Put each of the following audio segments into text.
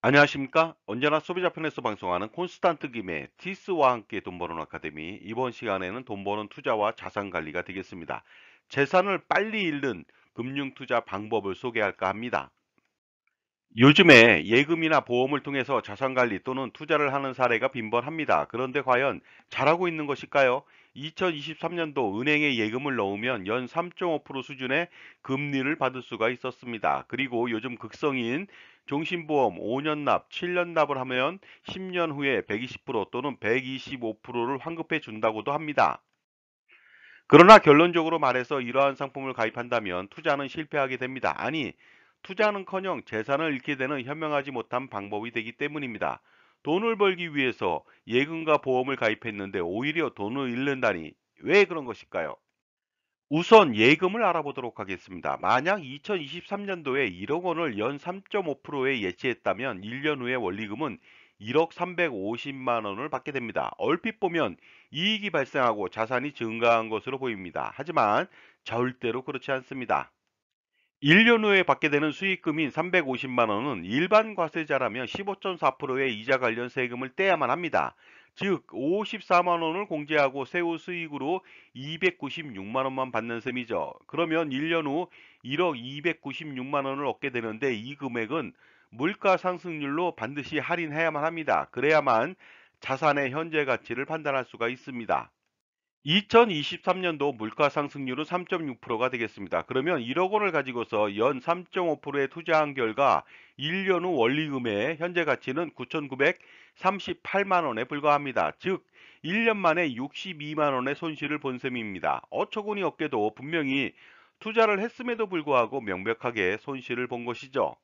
안녕하십니까? 언제나 소비자 편에서 방송하는 콘스탄트 김의 티스와 함께 돈 버는 아카데미. 이번 시간에는 돈 버는 투자와 자산 관리가 되겠습니다. 재산을 빨리 잃는 금융 투자 방법을 소개할까 합니다. 요즘에 예금이나 보험을 통해서 자산 관리 또는 투자를 하는 사례가 빈번합니다. 그런데 과연 잘하고 있는 것일까요? 2023년도 은행에 예금을 넣으면 연 3.5% 수준의 금리를 받을 수가 있었습니다. 그리고 요즘 극성인 종신보험 5년 납, 7년 납을 하면 10년 후에 120% 또는 125%를 환급해 준다고도 합니다. 그러나 결론적으로 말해서 이러한 상품을 가입한다면 투자는 실패하게 됩니다. 아니, 투자는커녕 재산을 잃게 되는 현명하지 못한 방법이 되기 때문입니다. 돈을 벌기 위해서 예금과 보험을 가입했는데 오히려 돈을 잃는다니 왜 그런 것일까요? 우선 예금을 알아보도록 하겠습니다. 만약 2023년도에 1억 원을 연 3.5%에 예치했다면 1년 후에 원리금은 1억 350만 원을 받게 됩니다. 얼핏 보면 이익이 발생하고 자산이 증가한 것으로 보입니다. 하지만 절대로 그렇지 않습니다. 1년 후에 받게 되는 수익금인 350만 원은 일반 과세자라면 15.4%의 이자 관련 세금을 떼야만 합니다. 즉 54만 원을 공제하고 세후 수익으로 296만 원만 받는 셈이죠. 그러면 1년 후 1억 296만 원을 얻게 되는데 이 금액은 물가 상승률로 반드시 할인해야만 합니다. 그래야만 자산의 현재 가치를 판단할 수가 있습니다. 2023년도 물가 상승률은 3.6%가 되겠습니다. 그러면 1억 원을 가지고서 연 3.5%에 투자한 결과 1년 후 원리금의 현재 가치는 9,938만 원에 불과합니다. 즉 1년 만에 62만 원의 손실을 본 셈입니다. 어처구니 없게도 분명히 투자를 했음에도 불구하고 명백하게 손실을 본 것이죠.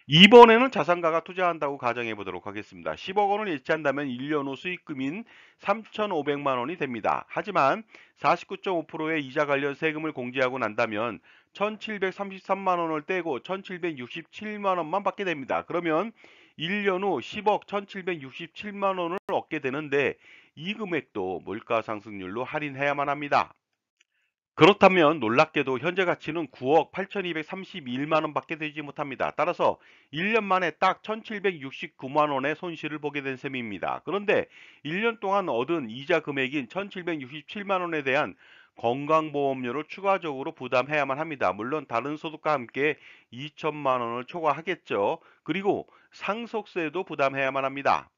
이번에는 자산가가 투자한다고 가정해 보도록 하겠습니다. 10억 원을 예치한다면 1년 후 수익금인 3,500만 원이 됩니다. 하지만 49.5%의 이자 관련 세금을 공제하고 난다면 1,733만 원을 떼고 1,767만 원만 받게 됩니다. 그러면 1년 후 10억 1,767만 원을 얻게 되는데 이 금액도 물가 상승률로 할인해야만 합니다. 그렇다면 놀랍게도 현재 가치는 9억 8,231만 원밖에 되지 못합니다. 따라서 1년 만에 딱 1,769만 원의 손실을 보게 된 셈입니다. 그런데 1년 동안 얻은 이자 금액인 1,767만 원에 대한 건강보험료를 추가적으로 부담해야만 합니다. 물론 다른 소득과 함께 2천만 원을 초과하겠죠. 그리고 상속세도 부담해야만 합니다.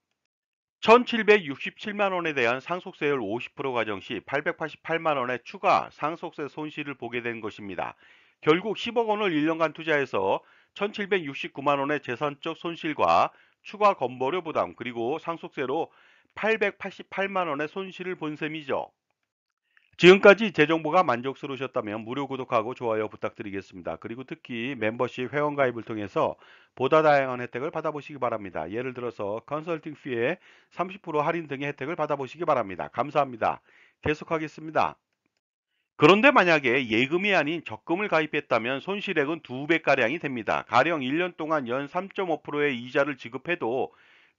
1,767만 원에 대한 상속세율 50% 가정 시 888만 원의 추가 상속세 손실을 보게 된 것입니다. 결국 10억 원을 1년간 투자해서 1,769만 원의 재산적 손실과 추가 건보료 부담 그리고 상속세로 888만 원의 손실을 본 셈이죠. 지금까지 제 정보가 만족스러우셨다면 무료 구독하고 좋아요 부탁드리겠습니다. 그리고 특히 멤버십 회원 가입을 통해서 보다 다양한 혜택을 받아보시기 바랍니다. 예를 들어서 컨설팅 피에 30% 할인 등의 혜택을 받아보시기 바랍니다. 감사합니다. 계속하겠습니다. 그런데 만약에 예금이 아닌 적금을 가입했다면 손실액은 2배가량이 됩니다. 가령 1년 동안 연 3.5%의 이자를 지급해도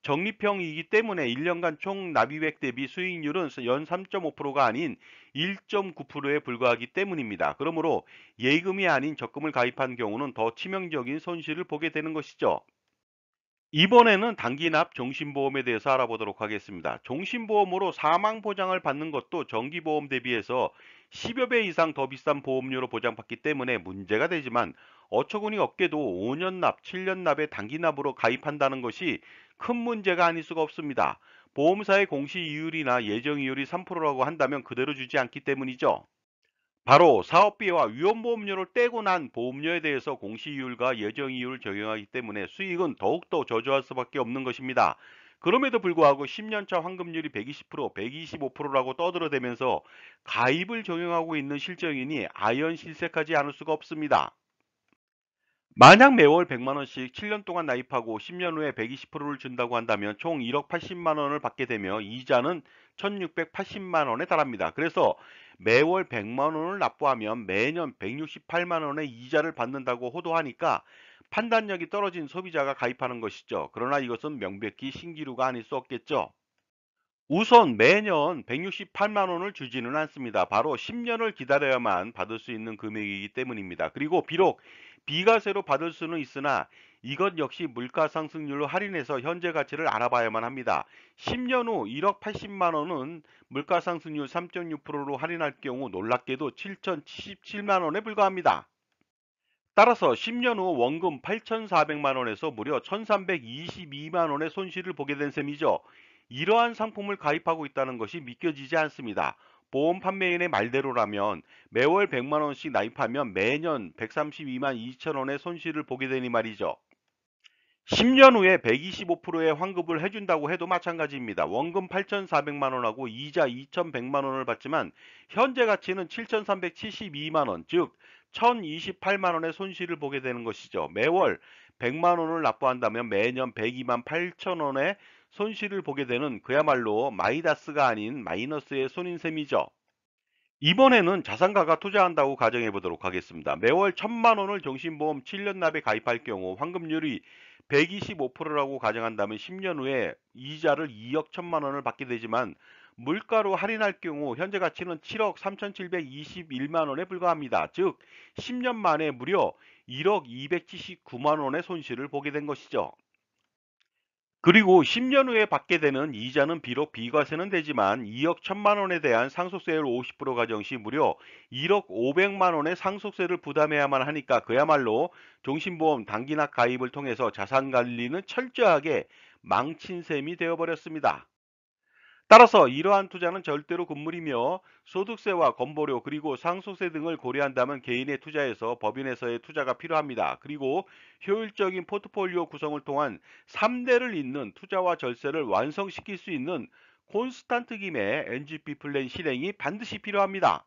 적립형이기 때문에 1년간 총 납입액 대비 수익률은 연 3.5%가 아닌 1.9%에 불과하기 때문입니다. 그러므로 예금이 아닌 적금을 가입한 경우는 더 치명적인 손실을 보게 되는 것이죠. 이번에는 단기납 종신보험에 대해서 알아보도록 하겠습니다. 종신보험으로 사망 보장을 받는 것도 정기보험 대비해서 10여 배 이상 더 비싼 보험료로 보장받기 때문에 문제가 되지만 어처구니 없게도 5년 납, 7년 납에 단기납으로 가입한다는 것이 큰 문제가 아닐 수가 없습니다. 보험사의 공시이율이나 예정이율이 3%라고 한다면 그대로 주지 않기 때문이죠. 바로 사업비와 위험보험료를 떼고 난 보험료에 대해서 공시이율과 예정이율을 적용하기 때문에 수익은 더욱더 저조할 수밖에 없는 것입니다. 그럼에도 불구하고 10년차 환급률이 120%, 125%라고 떠들어대면서 가입을 적용하고 있는 실정이니 아연실색하지 않을 수가 없습니다. 만약 매월 100만 원씩 7년 동안 나입하고 10년 후에 120%를 준다고 한다면 총 1억 80만 원을 받게 되며 이자는 1680만 원에 달합니다. 그래서 매월 100만 원을 납부하면 매년 168만 원의 이자를 받는다고 호도하니까 판단력이 떨어진 소비자가 가입하는 것이죠. 그러나 이것은 명백히 신기루가 아닐 수 없겠죠. 우선 매년 168만 원을 주지는 않습니다. 바로 10년을 기다려야만 받을 수 있는 금액이기 때문입니다. 그리고 비록 비과세로 받을 수는 있으나 이것 역시 물가 상승률로 할인해서 현재 가치를 알아봐야만 합니다. 10년 후 1억 80만 원은 물가 상승률 3.6%로 할인할 경우 놀랍게도 7,077만 원에 불과합니다. 따라서 10년 후 원금 8,400만 원에서 무려 1,322만 원의 손실을 보게 된 셈이죠. 이러한 상품을 가입하고 있다는 것이 믿겨지지 않습니다. 보험 판매인의 말대로라면 매월 100만 원씩 납입하면 매년 132만 2천 원의 손실을 보게 되니 말이죠. 10년 후에 125%의 환급을 해준다고 해도 마찬가지입니다. 원금 8,400만 원하고 이자 2,100만 원을 받지만 현재 가치는 7,372만 원, 즉 1,028만 원의 손실을 보게 되는 것이죠. 매월 100만 원을 납부한다면 매년 102만 8천 원의 손실을 보게 되는 그야말로 마이다스가 아닌 마이너스의 손인 셈이죠. 이번에는 자산가가 투자한다고 가정해 보도록 하겠습니다. 매월 1,000만 원을 종신보험 7년 납에 가입할 경우 환급률이 125%라고 가정한다면 10년 후에 이자를 2억 1,000만 원을 받게 되지만 물가로 할인할 경우 현재 가치는 7억 3,721만 원에 불과합니다. 즉 10년 만에 무려 1억 279만 원의 손실을 보게 된 것이죠. 그리고 10년 후에 받게 되는 이자는 비록 비과세는 되지만 2억 1천만 원에 대한 상속세율 50% 가정 시 무려 1억 500만 원의 상속세를 부담해야만 하니까 그야말로 종신보험 단기납 가입을 통해서 자산 관리는 철저하게 망친 셈이 되어버렸습니다. 따라서 이러한 투자는 절대로 금물이며 소득세와 건보료 그리고 상속세 등을 고려한다면 개인의 투자에서 법인에서의 투자가 필요합니다. 그리고 효율적인 포트폴리오 구성을 통한 3대를 잇는 투자와 절세를 완성시킬 수 있는 콘스탄트 김의 NGP 플랜 실행이 반드시 필요합니다.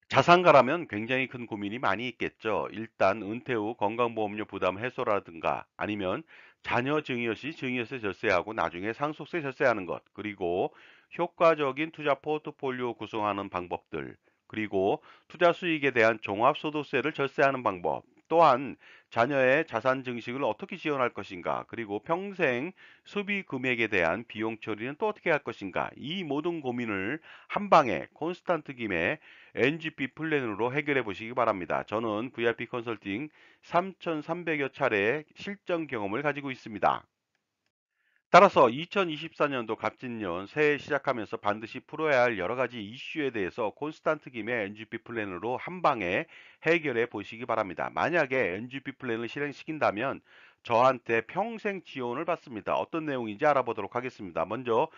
자산가라면 굉장히 큰 고민이 많이 있겠죠. 일단 은퇴 후 건강보험료 부담 해소라든가 아니면 자녀 증여 시 증여세 절세하고 나중에 상속세 절세하는 것, 그리고 효과적인 투자 포트폴리오 구성하는 방법들, 그리고 투자 수익에 대한 종합소득세를 절세하는 방법, 또한 자녀의 자산 증식을 어떻게 지원할 것인가, 그리고 평생 소비 금액에 대한 비용 처리는 또 어떻게 할 것인가, 이 모든 고민을 한 방에 콘스탄트 김에 NGP 플랜으로 해결해 보시기 바랍니다. 저는 VIP 컨설팅 3,300여 차례의 실전 경험을 가지고 있습니다. 따라서 2024년도 갑진년 새해 시작하면서 반드시 풀어야 할 여러 가지 이슈에 대해서 콘스탄트 김의 NGP 플랜으로 한 방에 해결해 보시기 바랍니다. 만약에 NGP 플랜을 실행시킨다면 저한테 평생 지원을 받습니다. 어떤 내용인지 알아보도록 하겠습니다. 먼저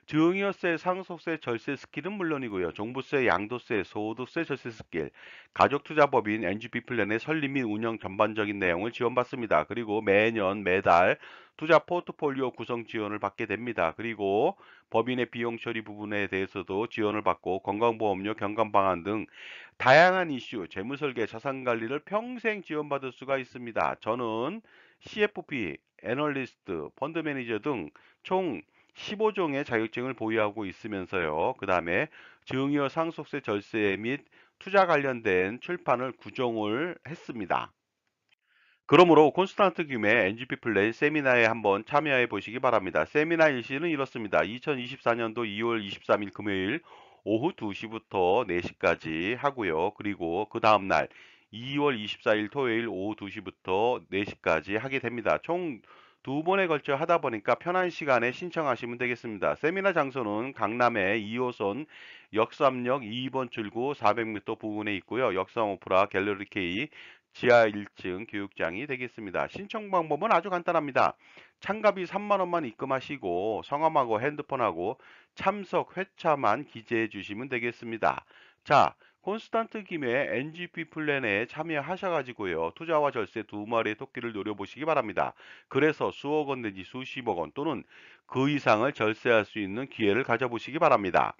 증여세, 상속세, 절세 스킬은 물론이고요. 종부세, 양도세, 소득세 절세 스킬, 가족투자법인 NGP 플랜의 설립 및 운영 전반적인 내용을 지원받습니다. 그리고 매년 매달 투자 포트폴리오 구성 지원을 받게 됩니다. 그리고 법인의 비용 처리 부분에 대해서도 지원을 받고 건강보험료 경감 방안 등 다양한 이슈, 재무설계, 자산관리를 평생 지원받을 수가 있습니다. 저는 CFP, 애널리스트, 펀드 매니저 등 총 15종의 자격증을 보유하고 있으면서요. 그 다음에 증여 상속세 절세 및 투자 관련된 출판을 9종을 했습니다. 그러므로 콘스탄트 김의 NGP 플레이 세미나에 한번 참여해 보시기 바랍니다. 세미나 일시는 이렇습니다. 2024년도 2월 23일 금요일 오후 2시부터 4시까지 하고요. 그리고 그 다음날 2월 24일 토요일 오후 2시부터 4시까지 하게 됩니다. 총 두 번에 걸쳐 하다 보니까 편한 시간에 신청하시면 되겠습니다. 세미나 장소는 강남의 2호선 역삼역 2번 출구 400m 부근에 있고요. 역삼 오프라 갤러리 K 지하 1층 교육장이 되겠습니다. 신청 방법은 아주 간단합니다. 참가비 3만 원만 입금하시고 성함하고 핸드폰하고 참석 회차만 기재해 주시면 되겠습니다. 자, 콘스탄트 김의 NGP 플랜에 참여하셔가지고요. 투자와 절세 두 마리의 토끼를 노려보시기 바랍니다. 그래서 수억 원 내지 수십억 원 또는 그 이상을 절세할 수 있는 기회를 가져보시기 바랍니다.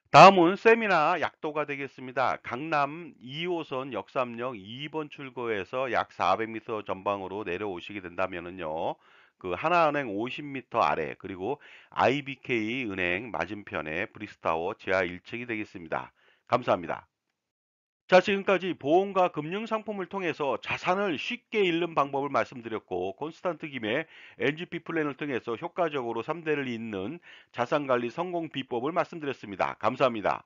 다음은 세미나 약도가 되겠습니다. 강남 2호선 역삼역 2번 출구에서 약 400m 전방으로 내려오시게 된다면은요. 그 하나은행 50m 아래 그리고 IBK 은행 맞은편에 브리스타워 지하 1층이 되겠습니다. 감사합니다. 자, 지금까지 보험과 금융상품을 통해서 자산을 쉽게 잃는 방법을 말씀드렸고, 콘스탄트 김의 NGP 플랜을 통해서 효과적으로 3대를 잇는 자산관리 성공 비법을 말씀드렸습니다. 감사합니다.